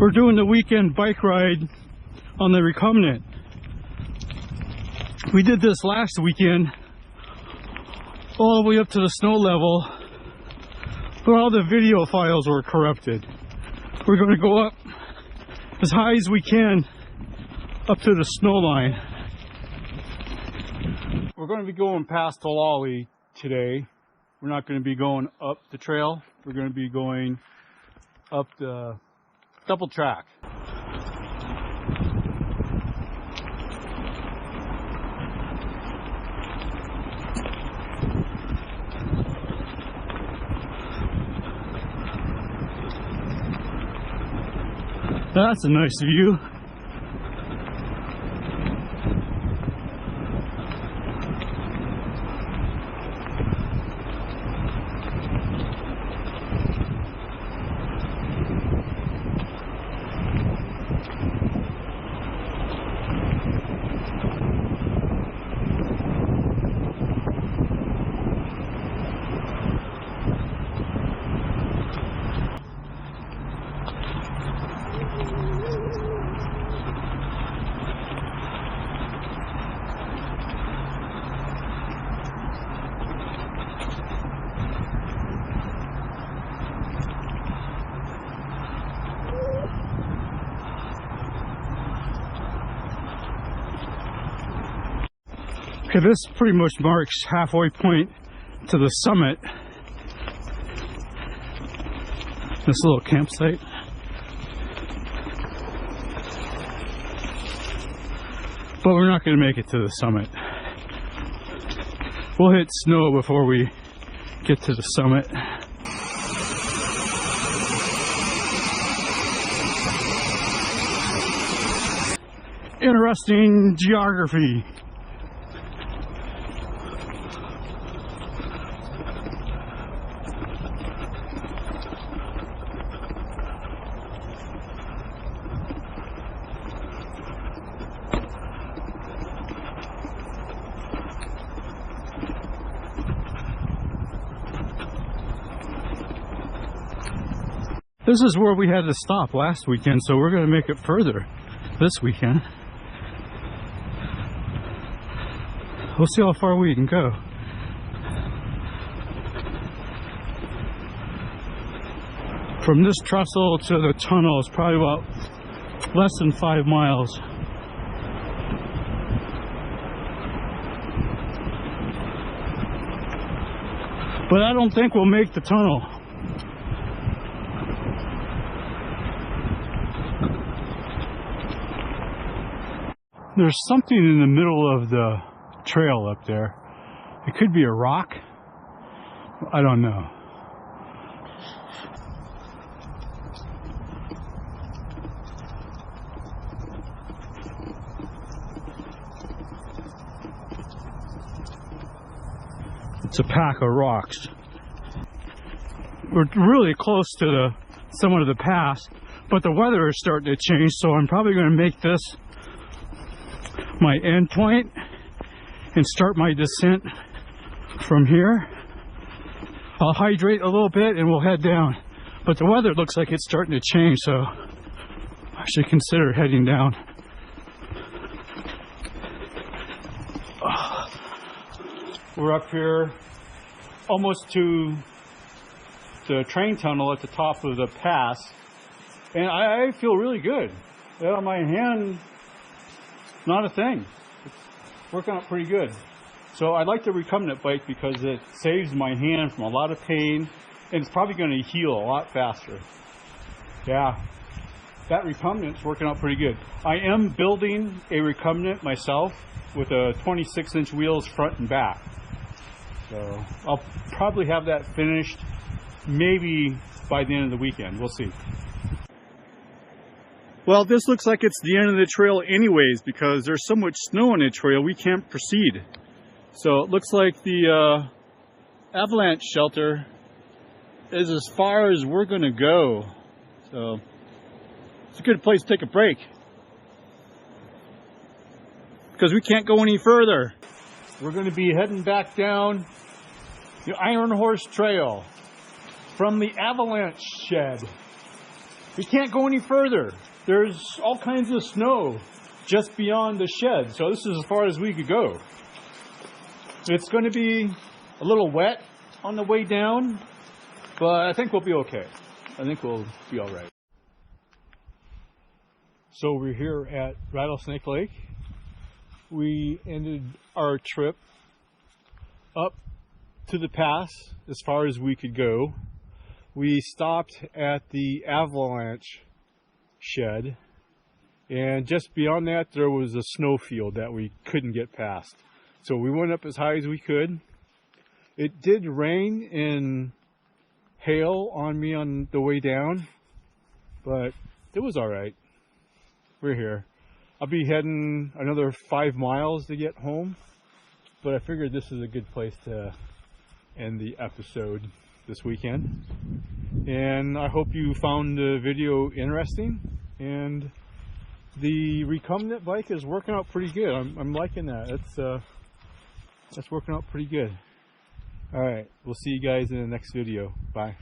We're doing the weekend bike ride on the Recumbent. We did this last weekend all the way up to the snow level, but all the video files were corrupted. We're going to go up as high as we can up to the snow line. We're going to be going past Snoqualmie today. We're not going to be going up the trail. We're going to be going up the double track. That's a nice view. Okay, this pretty much marks halfway point to the summit. This little campsite. But we're not going to make it to the summit. We'll hit snow before we get to the summit. Interesting geography. This is where we had to stop last weekend, so we're going to make it further this weekend. We'll see how far we can go. From this trestle to the tunnel is probably about less than 5 miles. But I don't think we'll make the tunnel. There's something in the middle of the trail up there. It could be a rock. I don't know. It's a pack of rocks. We're really close to the summit of the pass, but the weather is starting to change, so I'm probably going to make this my end point and start my descent from here. I'll hydrate a little bit and we'll head down, but the weather looks like it's starting to change, so I should consider heading down. We're up here almost to the train tunnel at the top of the pass, and I feel really good. My hand, not a thing. It's working out pretty good. So I like the Recumbent bike because it saves my hand from a lot of pain, and it's probably going to heal a lot faster. Yeah, that Recumbent's working out pretty good. I am building a Recumbent myself with a 26-inch wheels front and back. So I'll probably have that finished maybe by the end of the weekend. We'll see. Well, this looks like it's the end of the trail anyways, because there's so much snow on the trail we can't proceed. So it looks like the avalanche shelter is as far as we're going to go. So it's a good place to take a break, because we can't go any further. We're going to be heading back down the Iron Horse Trail from the avalanche shed. we can't go any further. There's all kinds of snow just beyond the shed, so this is as far as we could go. It's going to be a little wet on the way down, but I think we'll be okay. I think we'll be all right. So we're here at Rattlesnake Lake. We ended our trip up to the pass as far as we could go. We stopped at the avalanche shed, and just beyond that there was a snow field that we couldn't get past. So we went up as high as we could. It did rain and hail on me on the way down, but it was all right. We're here. I'll be heading another 5 miles to get home, but I figured this is a good place to end the episode this weekend. And I hope you found the video interesting, and the recumbent bike is working out pretty good. I'm liking that. That's working out pretty good. All right, we'll see you guys in the next video. Bye.